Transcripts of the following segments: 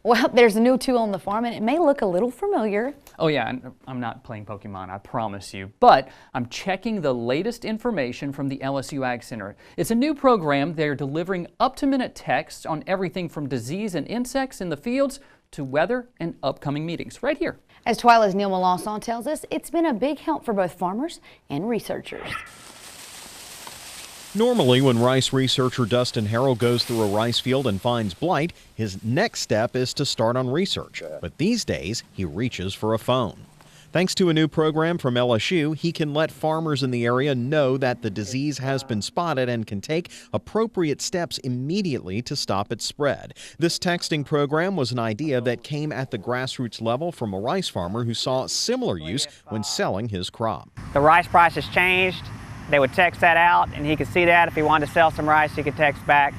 Well, there's a new tool on the farm, and it may look a little familiar. Oh yeah, I'm not playing Pokemon, I promise you, but I'm checking the latest information from the LSU AgCenter. It's a new program. They're delivering up-to-minute texts on everything from disease and insects in the fields to weather and upcoming meetings right here. As TWILA's Neil Melancon tells us, it's been a big help for both farmers and researchers. Normally, when rice researcher Dustin Harrell goes through a rice field and finds blight, his next step is to start on research. But these days, he reaches for a phone. Thanks to a new program from LSU, he can let farmers in the area know that the disease has been spotted and can take appropriate steps immediately to stop its spread. This texting program was an idea that came at the grassroots level from a rice farmer who saw similar use when selling his crop. The rice price has changed. They would text that out, and he could see that. If he wanted to sell some rice, he could text back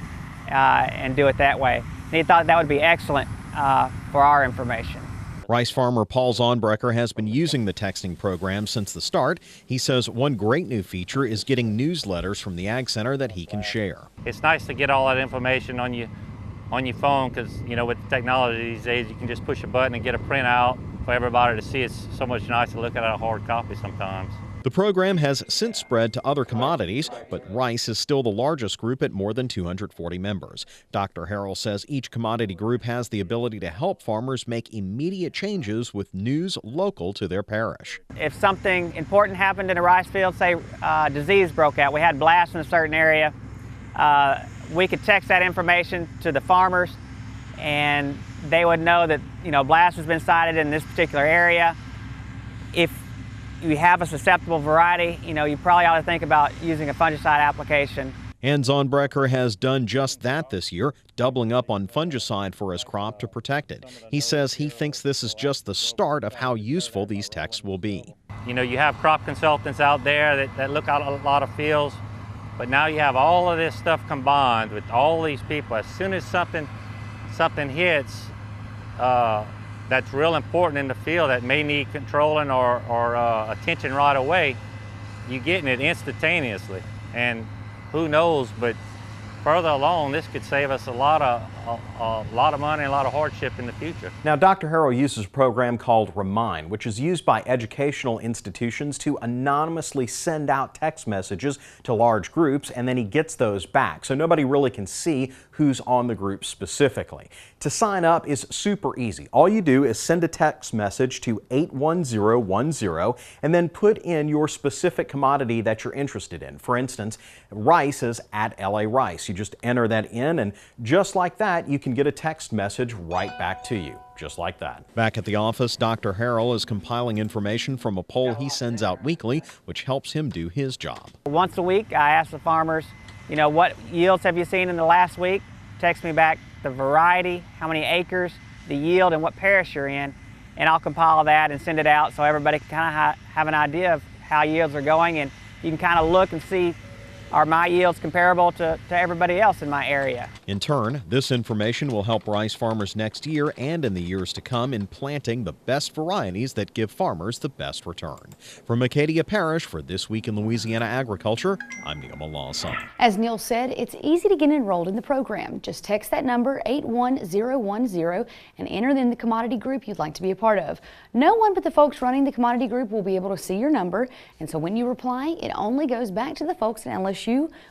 and do it that way. And he thought that would be excellent for our information. Rice farmer Paul Zonbrecker has been using the texting program since the start. He says one great new feature is getting newsletters from the AgCenter that he can share. It's nice to get all that information on your phone because, you know, with technology these days, you can just push a button and get a printout for everybody to see. It's so much nicer to look at a hard copy sometimes. The program has since spread to other commodities, but rice is still the largest group at more than 240 members. Dr. Harrell says each commodity group has the ability to help farmers make immediate changes with news local to their parish. If something important happened in a rice field, say disease broke out, we had blasts in a certain area, we could text that information to the farmers and they would know that, you know, blast has been sighted in this particular area. If you have a susceptible variety, you know, you probably ought to think about using a fungicide application. And Zonbrecker has done just that this year, doubling up on fungicide for his crop to protect it. He says he thinks this is just the start of how useful these texts will be. You know, you have crop consultants out there that look at a lot of fields, but now you have all of this stuff combined with all these people. As soon as something hits, that's real important in the field that may need controlling or attention right away, you're getting it instantaneously. And who knows, but further along, this could save us a lot of money and a lot of hardship in the future. Now, Dr. Harrell uses a program called Remind, which is used by educational institutions to anonymously send out text messages to large groups, and then he gets those back, so nobody really can see who's on the group specifically. To sign up is super easy. All you do is send a text message to 81010 and then put in your specific commodity that you're interested in. For instance, rice is at LA Rice. You just enter that in, and just like that, you can get a text message right back to you, just like that. Back at the office, Dr. Harrell is compiling information from a poll he sends out weekly, which helps him do his job. Once a week, I ask the farmers, you know, what yields have you seen in the last week? Text me back the variety, how many acres, the yield, and what parish you're in, and I'll compile that and send it out so everybody can kind of have an idea of how yields are going, and you can kind of look and see, are my yields comparable to everybody else in my area? In turn, this information will help rice farmers next year and in the years to come in planting the best varieties that give farmers the best return. From Acadia Parish for This Week in Louisiana Agriculture, I'm Neil Melancon. As Neil said, it's easy to get enrolled in the program. Just text that number 81010 and enter in the commodity group you'd like to be a part of. No one but the folks running the commodity group will be able to see your number, and so when you reply, it only goes back to the folks at LSU,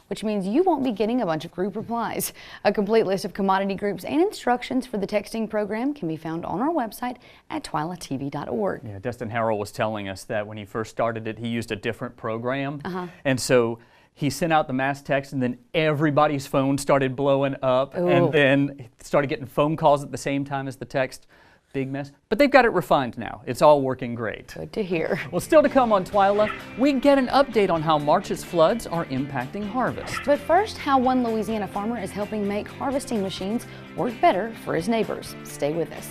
which means you won't be getting a bunch of group replies. A complete list of commodity groups and instructions for the texting program can be found on our website at twilatv.org. Yeah, Dustin Harrell was telling us that when he first started it, he used a different program. And so he sent out the mass text, and then everybody's phone started blowing up. Ooh. And then started getting phone calls at the same time as the text. Big mess. But they've got it refined now. It's all working great. Good to hear. Well, still to come on TWILA, we get an update on how March's floods are impacting harvest. But first, how one Louisiana farmer is helping make harvesting machines work better for his neighbors. Stay with us.